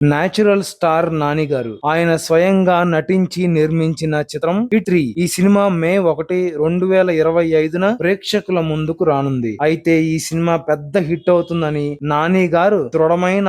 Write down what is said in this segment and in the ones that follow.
Natural star Nani గారు ఆయన స్వయంగా నటించి నిర్మించిన చిత్రం హిట్రీ. ఈ సినిమా మే 1, 2025న ప్రేక్షకుల ముందుకు రానుంది. అయితే ఈ సినిమా పెద్ద హిట్ అవుతుందని నాని గారు దృఢమైన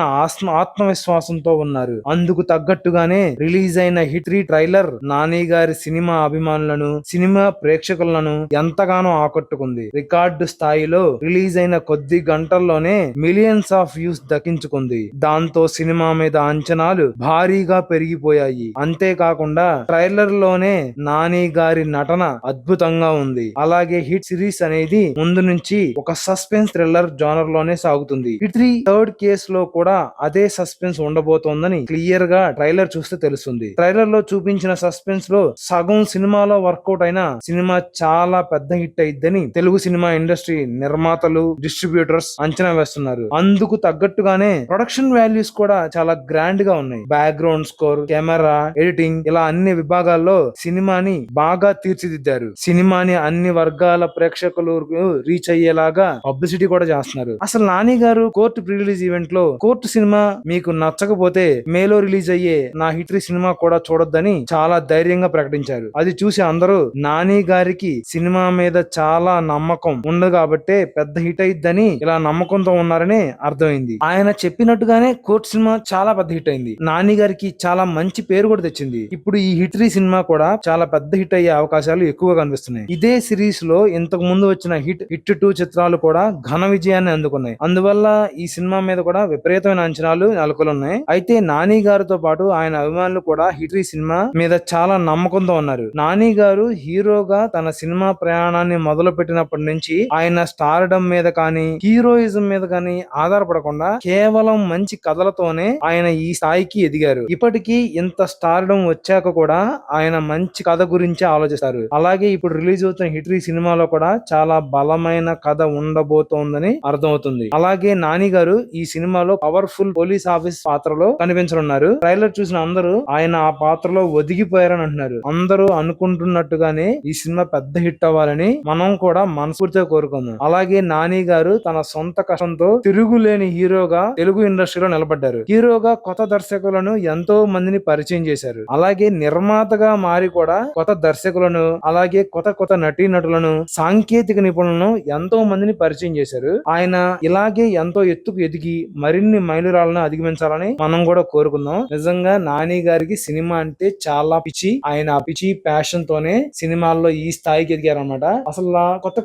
ఆత్మవిశ్వాసంతో ఉన్నారు. అందుకు తగ్గట్టుగానే రిలీజ్ అయిన హిట్రీ ట్రైలర్ నాని గారి సినిమా అభిమానులను, సినిమా ప్రేక్షకులను ఎంతగానో ఆకట్టుకుంది. రికార్డు స్థాయిలో రిలీజ్ అయిన కొద్ది గంటల్లోనే మిలియన్స్ ఆఫ్ వ్యూస్ దక్కించుకుంది. దాంతో సినిమా మీద అంచనాలు భారీగా పెరిగిపోయాయి. అంతేకాకుండా ట్రైలర్ లోనే నాని గారి నటన అద్భుతంగా ఉంది. అలాగే హిట్ సిరీస్ అనేది ముందు నుంచి ఒక సస్పెన్స్ థ్రిల్లర్ జోనర్ లోనే సాగుతుంది. హిట్రీ థర్డ్ కేస్ లో కూడా అదే సస్పెన్స్ ఉండబోతోందని క్లియర్ గా ట్రైలర్ చూస్తే తెలుస్తుంది. ట్రైలర్ లో చూపించిన సస్పెన్స్ లో సగం సినిమాలో వర్కౌట్ అయిన సినిమా చాలా పెద్ద హిట్ అయిద్దని తెలుగు సినిమా ఇండస్ట్రీ నిర్మాతలు, డిస్ట్రిబ్యూటర్స్ అంచనా వేస్తున్నారు. అందుకు తగ్గట్టుగానే ప్రొడక్షన్ వాల్యూస్ కూడా చాలా గ్రాండ్ గా ఉన్నాయి. బ్యాక్గ్రౌండ్ స్కోర్, కెమెరా, ఎడిటింగ్ ఇలా అన్ని విభాగాల్లో సినిమాని బాగా తీర్చిదిద్దారు. సినిమాని అన్ని వర్గాల ప్రేక్షకులకు రీచ్ అయ్యేలాగా పబ్లిసిటీ కూడా చేస్తున్నారు. అసలు నాని గారు కోర్టు ప్రీ రిలీజ్ ఈవెంట్ లో కోర్టు సినిమా మీకు నచ్చకపోతే మేలో రిలీజ్ అయ్యే నా హిట్రీ సినిమా కూడా చూడొద్దని చాలా ధైర్యంగా ప్రకటించారు. అది చూసి అందరూ నాని గారికి సినిమా మీద చాలా నమ్మకం ఉంది కాబట్టే పెద్ద హిట్ అయిద్దని ఇలా నమ్మకంతో ఉన్నారని అర్థమైంది. ఆయన చెప్పినట్టుగానే కోర్టు సినిమా చాలా పెద్ద హిట్ అయింది. నాని గారికి చాలా మంచి పేరు కూడా తెచ్చింది. ఇప్పుడు ఈ హిట్రీ సినిమా కూడా చాలా పెద్ద హిట్ అయ్యే అవకాశాలు ఎక్కువగా కనిపిస్తున్నాయి. ఇదే సిరీస్ లో ఇంతకు ముందు వచ్చిన హిట్ 2 చిత్రాలు కూడా ఘన విజయాన్ని అందుకున్నాయి. అందువల్ల ఈ సినిమా మీద కూడా విపరీతమైన అంచనాలు నెలకొన్నాయి. అయితే నాని గారితో పాటు ఆయన అభిమానులు కూడా హిట్రీ సినిమా మీద చాలా నమ్మకంతో ఉన్నారు. నాని గారు హీరోగా తన సినిమా ప్రయాణాన్ని మొదలు పెట్టినప్పటి నుంచి ఆయన స్టార్డమ్ మీద కానీ, హీరోయిజం మీద కానీ ఆధారపడకుండా కేవలం మంచి కథలతోనే ఆయన ఈ స్థాయికి ఎదిగారు. ఇప్పటికీ ఇంత స్టార్డమ్ వచ్చాక కూడా ఆయన మంచి కథ గురించి ఆలోచిస్తారు. అలాగే ఇప్పుడు రిలీజ్ అవుతున్న హిట్రీ సినిమాలో కూడా చాలా బలమైన కథ ఉండబోతోందని అర్థమవుతుంది. అలాగే నాని గారు ఈ సినిమాలో పవర్ఫుల్ పోలీస్ ఆఫీస్ పాత్రలో కనిపించనున్నారు. ట్రైలర్ చూసిన అందరూ ఆయన ఆ పాత్రలో ఒదిగిపోయారని అంటున్నారు. అందరూ అనుకుంటున్నట్టుగానే ఈ సినిమా పెద్ద హిట్ అవ్వాలని మనం కూడా మనస్ఫూర్తిగా కోరుకుందాం. అలాగే నాని గారు తన సొంత కష్టంతో తిరుగులేని హీరోగా తెలుగు ఇండస్ట్రీలో నిలబడ్డారు. హీరోగా కొత్త దర్శకులను ఎంతో మందిని పరిచయం చేశారు. అలాగే నిర్మాతగా మారి కూడా కొత్త దర్శకులను, అలాగే కొత్త నటీనటులను, సాంకేతిక నిపుణులను ఎంతో మందిని పరిచయం చేశారు. ఆయన ఇలాగే ఎంతో ఎత్తుకు ఎదిగి మరిన్ని మైలురాళ్లను అధిగమించాలని మనం కూడా కోరుకుందాం. నిజంగా నాని గారికి సినిమా అంటే చాలా పిచ్చి. ఆయన ఆ పిచ్చి ప్యాషన్ తోనే సినిమాల్లో ఈ స్థాయికి ఎదిగారన్నమాట. అసలు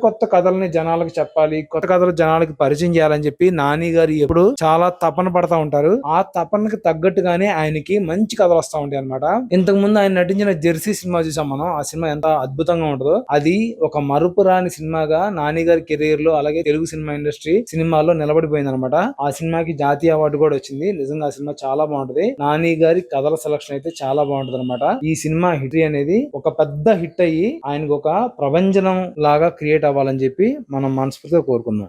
కొత్త కథల్ని జనాలకు చెప్పాలి, కొత్త కథలు జనాలకి పరిచయం చేయాలని చెప్పి నాని గారు ఎప్పుడు చాలా తపన పడతా ఉంటారు. ఆ తపనకి తగ్గట్టుగానే ఆయనకి మంచి కథలు వస్తా ఉంటాయి అనమాట. ఇంతకు ముందు ఆయన నటించిన జెర్సీ సినిమా చూసాం మనం. ఆ సినిమా ఎంత అద్భుతంగా ఉంటుందో. అది ఒక మరుపురాని సినిమాగా నాని గారి కెరీర్ లో, అలాగే తెలుగు సినిమా ఇండస్ట్రీ సినిమాలో నిలబడిపోయింది అనమాట. ఆ సినిమాకి జాతీయ అవార్డు కూడా వచ్చింది. నిజంగా ఆ సినిమా చాలా బాగుంటది. నాని గారి కథల సెలక్షన్ అయితే చాలా బాగుంటది అనమాట. ఈ సినిమా హిట్ అనేది ఒక పెద్ద హిట్ అయ్యి ఆయనకు ఒక ప్రభంజనం లాగా క్రియేట్ అవ్వాలని చెప్పి మనం మనస్ఫూర్తిగా కోరుకుందాం.